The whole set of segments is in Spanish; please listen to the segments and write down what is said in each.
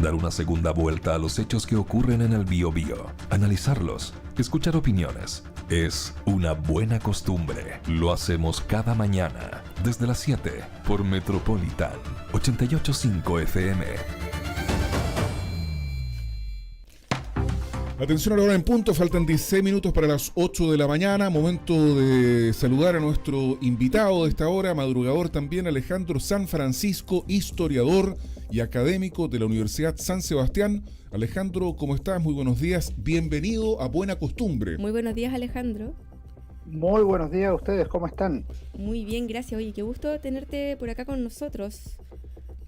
dar una segunda vuelta a los hechos que ocurren en el Biobío, analizarlos, escuchar opiniones. Es una buena costumbre. Lo hacemos cada mañana, desde las 7, por Metropolitan 88.5 FM. Atención a la hora en punto, faltan 16 minutos para las 8 de la mañana. Momento de saludar a nuestro invitado de esta hora, madrugador también, Alejandro San Francisco, historiador y académico de la Universidad San Sebastián. Alejandro, ¿cómo estás? Muy buenos días. Bienvenido a Buena Costumbre. Muy buenos días, Alejandro. Muy buenos días a ustedes, ¿cómo están? Muy bien, gracias. Oye, qué gusto tenerte por acá con nosotros.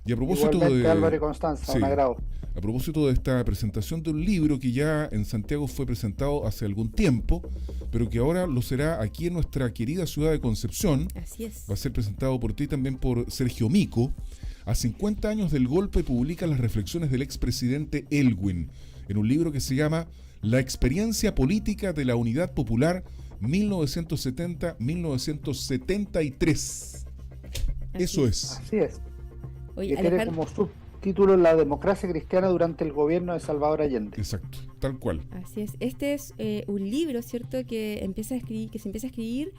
Y a propósito Igualmente, Álvaro y Constanza, sí, un agrado. A propósito de esta presentación de un libro que ya en Santiago fue presentado hace algún tiempo, pero que ahora lo será aquí en nuestra querida ciudad de Concepción. Así es. Va a ser presentado por ti, también por Sergio Mico. A 50 años del golpe publica las reflexiones del expresidente Elwin en un libro que se llama La experiencia política de la Unidad Popular 1970-1973. Eso es. Así es. Oye, Que tiene Alejandro, como subtítulo La democracia cristiana durante el gobierno de Salvador Allende. Exacto, tal cual. así es. Este es un libro, ¿cierto?, que se empieza a escribir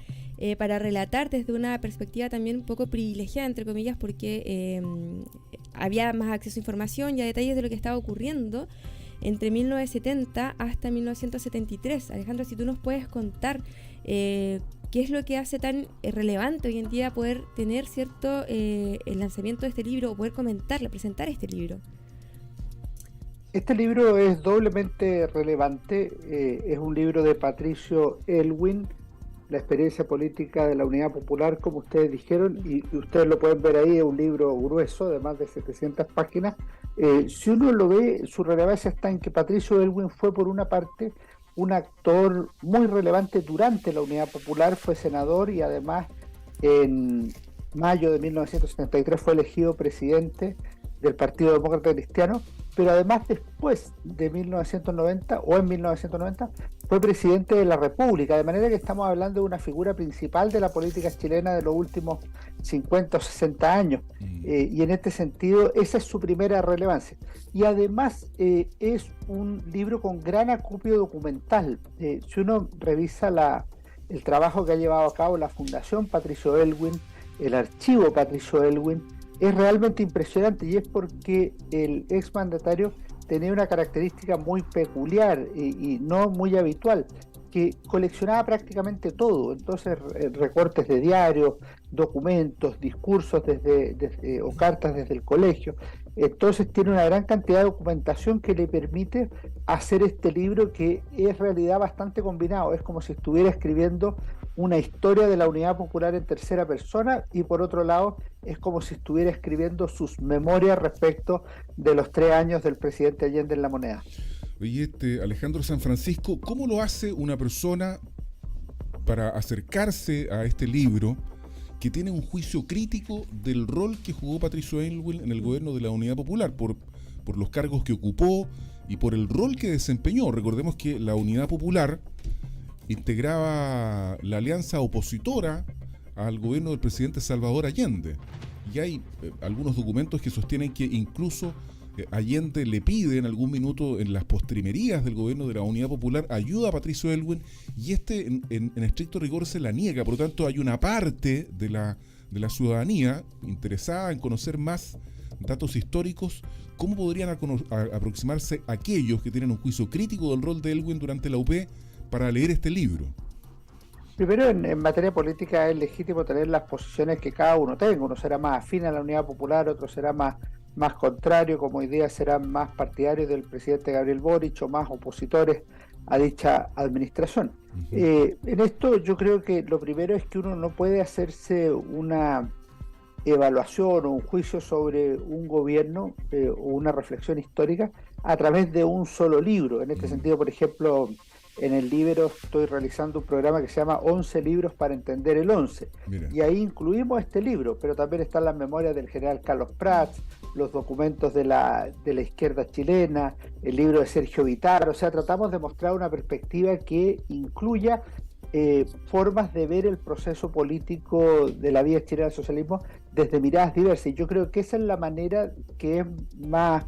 para relatar desde una perspectiva también un poco privilegiada, entre comillas, porque había más acceso a información y a detalles de lo que estaba ocurriendo entre 1970 hasta 1973. Alejandro, si tú nos puedes contar qué es lo que hace tan relevante hoy en día poder tener el lanzamiento de este libro, o poder presentar este libro. Este libro es doblemente relevante. Es un libro de Patricio Elwin, La experiencia política de la Unidad Popular, como ustedes dijeron, y ustedes lo pueden ver ahí. Es un libro grueso de más de 700 páginas. Si uno lo ve, su relevancia está en que Patricio Elwin fue, por una parte, un actor muy relevante durante la Unidad Popular, fue senador y además en mayo de 1973 fue elegido presidente del Partido Demócrata Cristiano, pero además después de 1990 o en 1990 fue presidente de la República, de manera que estamos hablando de una figura principal de la política chilena de los últimos 50 o 60 años. Y en este sentido esa es su primera relevancia. Y además es un libro con gran acopio documental. Si uno revisa el trabajo que ha llevado a cabo la Fundación Patricio Elwin, el archivo Patricio Elwin, es realmente impresionante, y es porque el exmandatario tenía una característica muy peculiar y no muy habitual, que coleccionaba prácticamente todo. Entonces, recortes de diarios, documentos, discursos o cartas desde el colegio. Entonces tiene una gran cantidad de documentación que le permite hacer este libro, que es en realidad bastante combinado. Es como si estuviera escribiendo una historia de la Unidad Popular en tercera persona, y por otro lado es como si estuviera escribiendo sus memorias respecto de los 3 años del presidente Allende en La Moneda. Oye, Alejandro San Francisco, ¿cómo lo hace una persona para acercarse a este libro que tiene un juicio crítico del rol que jugó Patricio Elwin en el gobierno de la Unidad Popular, por los cargos que ocupó y por el rol que desempeñó? Recordemos que la Unidad Popular integraba la alianza opositora al gobierno del presidente Salvador Allende, y hay algunos documentos que sostienen que incluso Allende le pide en algún minuto, en las postrimerías del gobierno de la Unidad Popular, ayuda a Patricio Elwin, y en estricto rigor se la niega. Por lo tanto, hay una parte de la ciudadanía interesada en conocer más datos históricos. ¿Cómo podrían aproximarse aquellos que tienen un juicio crítico del rol de Elwin durante la UP para leer este libro? Primero, en materia política es legítimo tener las posiciones que cada uno tenga. Uno será más afín a la Unidad Popular, otro será más contrario, como hoy día serán más partidarios del presidente Gabriel Boric o más opositores a dicha administración. En esto yo creo que lo primero es que uno no puede hacerse una evaluación o un juicio sobre un gobierno o una reflexión histórica a través de un solo libro. En este sentido, por ejemplo, en el libro estoy realizando un programa que se llama 11 libros para entender el 11. Mira. Y ahí incluimos este libro, pero también están las memorias del general Carlos Prats, los documentos de la izquierda chilena, el libro de Sergio Vitar. O sea, tratamos de mostrar una perspectiva que incluya formas de ver el proceso político de la vida chilena del socialismo desde miradas diversas. Y yo creo que esa es la manera que es más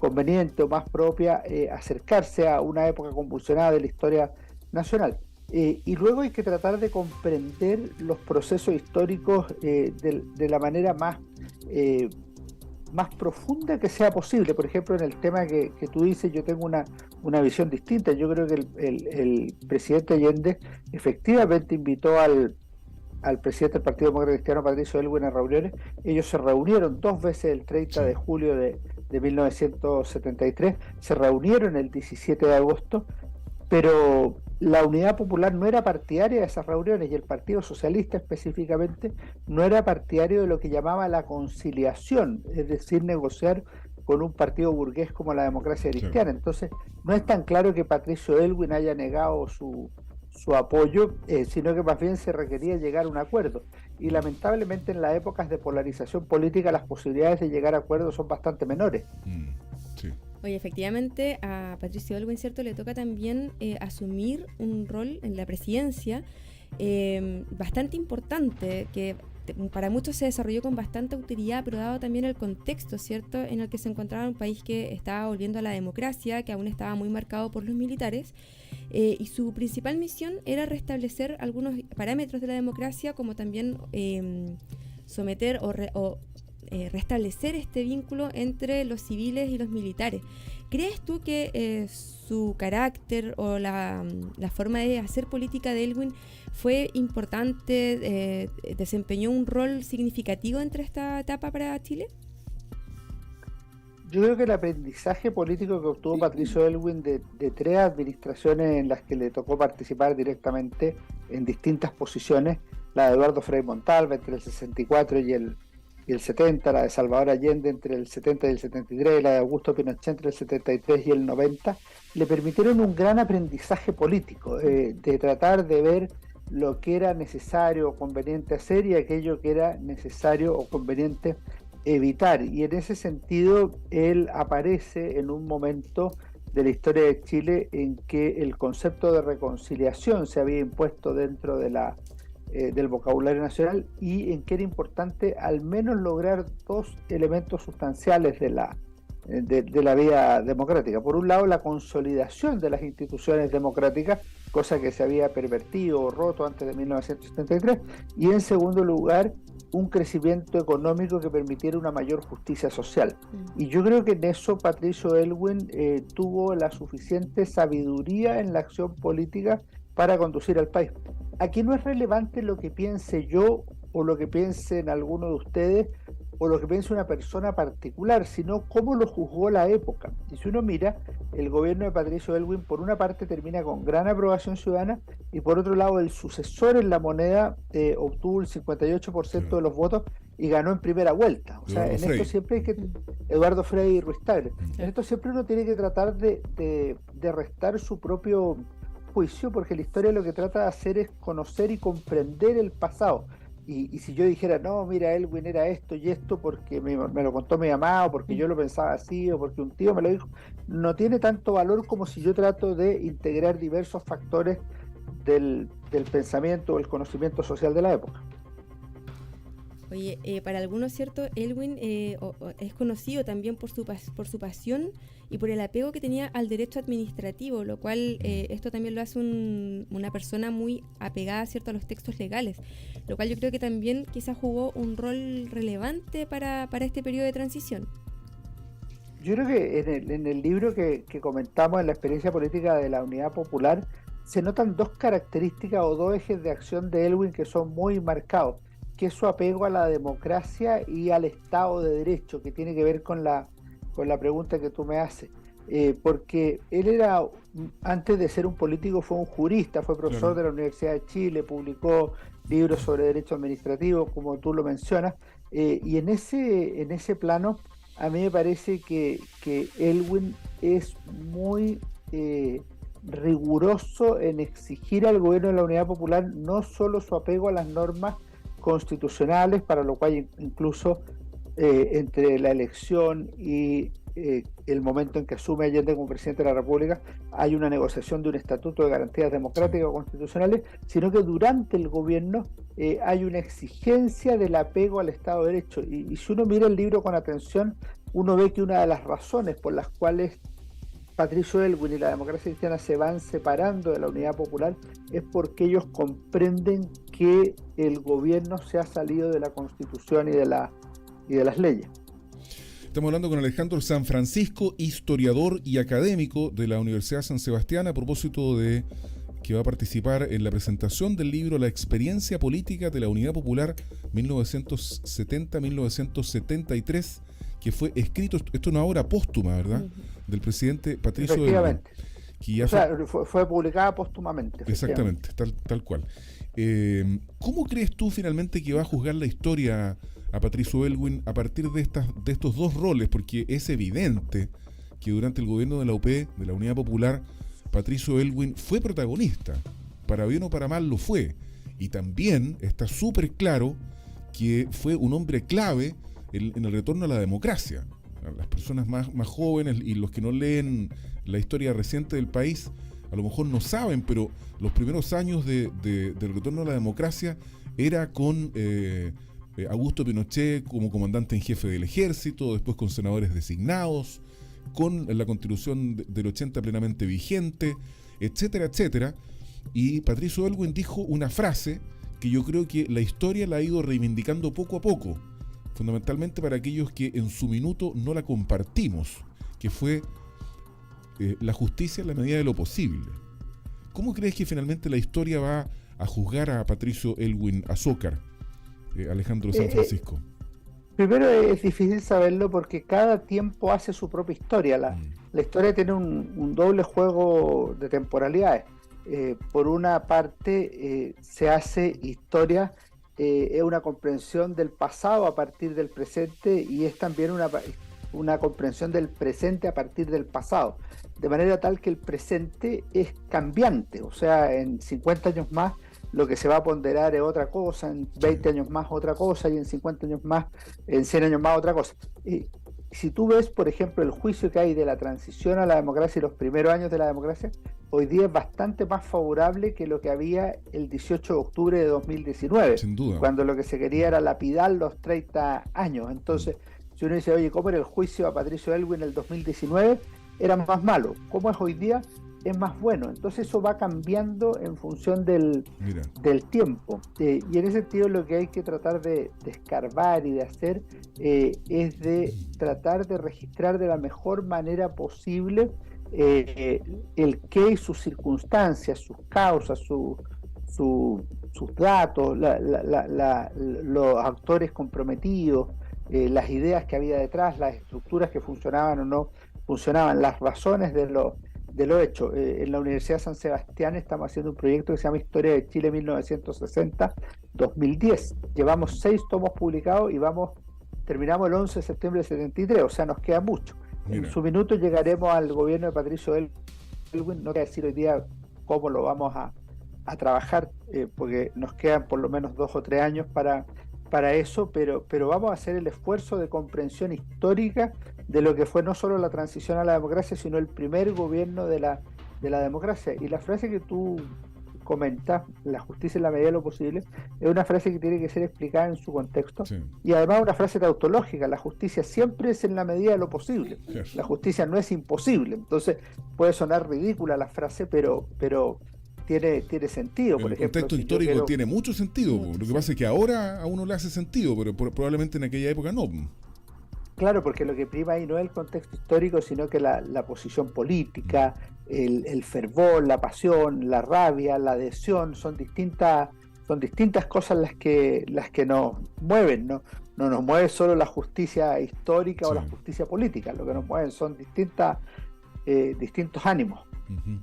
conveniente o más propia acercarse a una época convulsionada de la historia nacional. Y luego hay que tratar de comprender los procesos históricos de la manera más profunda que sea posible. Por ejemplo, en el tema que tú dices, yo tengo una visión distinta. Yo creo que el presidente Allende efectivamente invitó al presidente del Partido Demócrata Cristiano, Patricio Aylwin, a reuniones. Ellos se reunieron 2 veces el 30 de julio de 1973, se reunieron el 17 de agosto, pero la Unidad Popular no era partidaria de esas reuniones, y el Partido Socialista específicamente no era partidario de lo que llamaba la conciliación, es decir, negociar con un partido burgués como la Democracia Cristiana. Entonces, no es tan claro que Patricio Aylwin haya negado su apoyo, sino que más bien se requería llegar a un acuerdo. Y lamentablemente en las épocas de polarización política las posibilidades de llegar a acuerdos son bastante menores. Sí. Oye, efectivamente a Patricio Aylwin, ¿cierto?, le toca también asumir un rol en la presidencia bastante importante, que para muchos se desarrolló con bastante autoridad, pero dado también el contexto, ¿cierto?, en el que se encontraba un país que estaba volviendo a la democracia, que aún estaba muy marcado por los militares, y su principal misión era restablecer algunos parámetros de la democracia, como también someter o restablecer este vínculo entre los civiles y los militares. ¿Crees tú que su carácter o la forma de hacer política de Aylwin fue importante, desempeñó un rol significativo entre esta etapa para Chile? Yo creo que el aprendizaje político que obtuvo Patricio Aylwin de 3 administraciones en las que le tocó participar directamente en distintas posiciones, la de Eduardo Frei Montalva entre el 64 y el 70, la de Salvador Allende entre el 70 y el 73, la de Augusto Pinochet entre el 73 y el 90, le permitieron un gran aprendizaje político, de tratar de ver lo que era necesario o conveniente hacer y aquello que era necesario o conveniente evitar. Y en ese sentido, él aparece en un momento de la historia de Chile en que el concepto de reconciliación se había impuesto dentro de del vocabulario nacional, y en que era importante al menos lograr 2 elementos sustanciales de la vida democrática. Por un lado, la consolidación de las instituciones democráticas, cosa que se había pervertido o roto antes de 1973, y en segundo lugar, un crecimiento económico que permitiera una mayor justicia social. Y yo creo que en eso Patricio Aylwin tuvo la suficiente sabiduría en la acción política para conducir al país. Aquí no es relevante lo que piense yo o lo que piensen alguno de ustedes o lo que piense una persona particular, sino cómo lo juzgó la época. Y si uno mira, el gobierno de Patricio Aylwin por una parte termina con gran aprobación ciudadana, y por otro lado el sucesor en la moneda obtuvo el 58% de los votos y ganó en primera vuelta. O sea, en esto siempre hay que... Eduardo Frei y Ruiz Tagle. En esto siempre uno tiene que tratar de restar su propio juicio, porque la historia lo que trata de hacer es conocer y comprender el pasado. Y si yo dijera, no, mira, Aylwin era esto y esto porque me lo contó mi mamá, o porque yo lo pensaba así, o porque un tío me lo dijo, no tiene tanto valor como si yo trato de integrar diversos factores del pensamiento o el conocimiento social de la época. Oye, para algunos, ¿cierto?, Aylwin es conocido también por su pasión y por el apego que tenía al derecho administrativo, lo cual esto también lo hace una persona muy apegada, ¿cierto?, a los textos legales, lo cual yo creo que también quizás jugó un rol relevante para este periodo de transición. Yo creo que en el libro que comentamos, en la experiencia política de la Unidad Popular, se notan 2 características o 2 ejes de acción de Aylwin que son muy marcados, que es su apego a la democracia y al Estado de Derecho, que tiene que ver con la pregunta que tú me haces. Porque él era, antes de ser un político, fue un jurista, fue profesor de la Universidad de Chile, publicó libros sobre derecho administrativo, como tú lo mencionas, y en ese plano, a mí me parece que Aylwin es muy riguroso en exigir al gobierno de la Unidad Popular no solo su apego a las normas constitucionales, para lo cual incluso entre la elección y el momento en que asume Allende como presidente de la República hay una negociación de un estatuto de garantías democráticas o constitucionales, sino que durante el gobierno hay una exigencia del apego al Estado de Derecho. Y si uno mira el libro con atención, uno ve que una de las razones por las cuales Patricio Aylwin y la democracia cristiana se van separando de la Unidad Popular es porque ellos comprenden que el gobierno se ha salido de la Constitución y de las leyes. Estamos hablando con Alejandro Sanfrancisco, historiador y académico de la Universidad San Sebastián, a propósito de que va a participar en la presentación del libro La experiencia política de la Unidad Popular 1970-1973, que fue escrito, esto es una obra póstuma, ¿verdad?, del presidente Patricio Aylwin. Efectivamente. Fue publicada póstumamente. Exactamente, tal cual. ¿Cómo crees tú finalmente que va a juzgar la historia a Patricio Aylwin a partir de estos dos roles? Porque es evidente que durante el gobierno de la UP, de la Unidad Popular, Patricio Aylwin fue protagonista. Para bien o para mal lo fue. Y también está súper claro que fue un hombre clave en el retorno a la democracia. Las personas más jóvenes y los que no leen la historia reciente del país a lo mejor no saben, pero los primeros años del retorno a la democracia era con Augusto Pinochet como comandante en jefe del ejército, después con senadores designados, con la Constitución del 80 plenamente vigente, etcétera, etcétera. Y Patricio Aylwin dijo una frase que yo creo que la historia la ha ido reivindicando poco a poco, fundamentalmente para aquellos que en su minuto no la compartimos, que fue la justicia en la medida de lo posible. ¿Cómo crees que finalmente la historia va a juzgar a Patricio Aylwin Azócar, Alejandro Sanfrancisco? Primero es difícil saberlo porque cada tiempo hace su propia historia. La historia tiene un doble juego de temporalidades. Por una parte, se hace historia, es una comprensión del pasado a partir del presente y es también una comprensión del presente a partir del pasado. De manera tal que el presente es cambiante, o sea, en 50 años más lo que se va a ponderar es otra cosa, en 20 años más otra cosa y en 50 años más, en 100 años más otra cosa. Y si tú ves, por ejemplo, el juicio que hay de la transición a la democracia y los primeros años de la democracia, hoy día es bastante más favorable que lo que había el 18 de octubre de 2019, sin duda, cuando lo que se quería era lapidar los 30 años. Entonces, si uno dice, oye, ¿cómo era el juicio a Patricio Aylwin en el 2019? Era más malo. ¿Cómo es hoy día? Es más bueno. Entonces eso va cambiando en función del tiempo. Y en ese sentido lo que hay que tratar de escarbar y de hacer es de tratar de registrar de la mejor manera posible el qué y sus circunstancias, sus causas, sus datos, los actores comprometidos, las ideas que había detrás, las estructuras que funcionaban o no funcionaban, las razones de lo hecho. En la Universidad San Sebastián estamos haciendo un proyecto que se llama Historia de Chile 1960-2010. Llevamos 6 tomos publicados y terminamos el 11 de septiembre del 73, o sea, nos queda mucho. Mira. En su minuto llegaremos al gobierno de Patricio Aylwin, no voy a decir hoy día cómo lo vamos a trabajar, porque nos quedan por lo menos 2 o 3 años para eso, pero vamos a hacer el esfuerzo de comprensión histórica de lo que fue no solo la transición a la democracia, sino el primer gobierno de la democracia. Y la frase que tú comentas, la justicia en la medida de lo posible, es una frase que tiene que ser explicada en su contexto, sí. Y además una frase tautológica: la justicia siempre es en la medida de lo posible, yes. La justicia no es imposible. Entonces puede sonar ridícula la frase, pero tiene sentido. Por ejemplo, el contexto histórico tiene mucho sentido. Lo que pasa es que ahora a uno le hace sentido, pero probablemente en aquella época no. Claro, porque lo que prima ahí no es el contexto histórico, sino que la posición política, el fervor, la pasión, la rabia, la adhesión, son distintas cosas las que nos mueven, ¿no? No nos mueve solo la justicia histórica, sí, o la justicia política, lo que nos mueven son distintos ánimos. Uh-huh.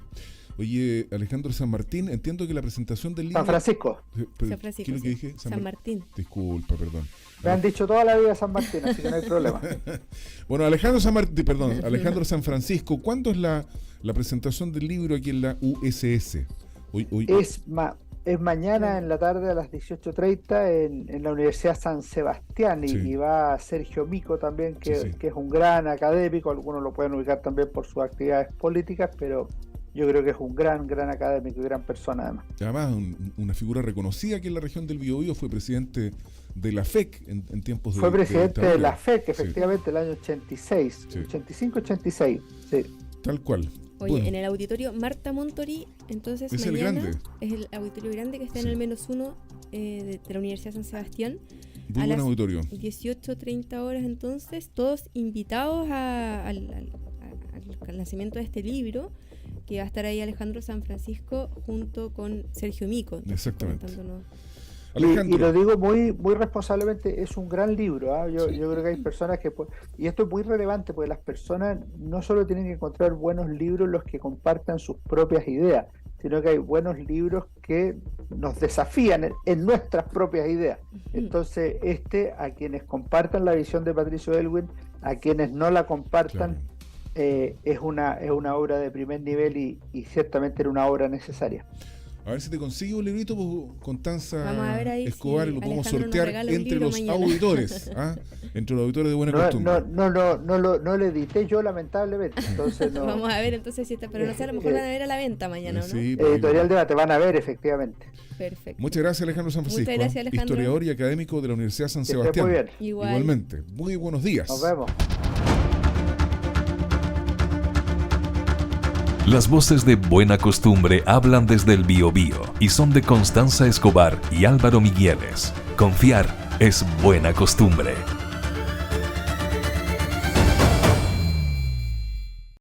Oye, Alejandro San Martín, entiendo que la presentación del libro... San Francisco. ¿Qué es lo que dije? San Martín. Disculpa, perdón. Me han dicho toda la vida San Martín, así que no hay problema. Bueno, Alejandro San Francisco, ¿cuándo es la presentación del libro aquí en la USS? Hoy. Es mañana en la tarde a las 18:30 en la Universidad San Sebastián, sí. Y va Sergio Mico también, que es un gran académico. Algunos lo pueden ubicar también por sus actividades políticas, pero yo creo que es un gran académico y gran persona además. Además, una figura reconocida aquí en la región del Biobío, fue presidente de la FEC en tiempos Fue presidente de dictadura. la FEC, Sí, efectivamente, el año 86, Sí. 85-86. Sí. tal cual. Oye, Bueno, en el auditorio Marta Montori, entonces Es el mañana grande. es el auditorio grande que está Sí. en el -1 de la Universidad San Sebastián. muy a buen las auditorio. 18:30 horas, entonces, todos invitados al lanzamiento de este libro, que va a estar ahí Alejandro San Francisco junto con Sergio Mico. entonces, Exactamente. comentándonos. Y Alejandro, lo digo muy, muy responsablemente, es un gran libro. ¿Ah? Yo Sí. creo que hay personas que... Y esto es muy relevante porque las personas no solo tienen que encontrar buenos libros los que compartan sus propias ideas, sino que hay buenos libros que nos desafían en nuestras propias ideas. Entonces, a quienes compartan la visión de Patricio Aylwin, a quienes no la compartan, es una obra de primer nivel y ciertamente era una obra necesaria. a ver si te consigo un librito, pues, Constanza Vamos a ver ahí Escobar, si y lo podemos Alejandro nos sortear regala un entre libro los mañana. auditores, ¿ah? Entre los auditores de buena No, costumbre. no lo edité yo, lamentablemente. Entonces no. Vamos a ver entonces si está, pero no sé, a lo mejor van a ver a la venta mañana, ¿o no? Sí, pues, Editorial Debate, van a ver, efectivamente. Perfecto. muchas gracias, Alejandro San Muchas Francisco, gracias, Alejandro. historiador y académico de la Universidad San Que esté Sebastián. muy bien. Igual. Igualmente, muy buenos días. Nos vemos. Las voces de Buena Costumbre hablan desde el Biobío y son de Constanza Escobar y Álvaro Migueles. Confiar es buena costumbre.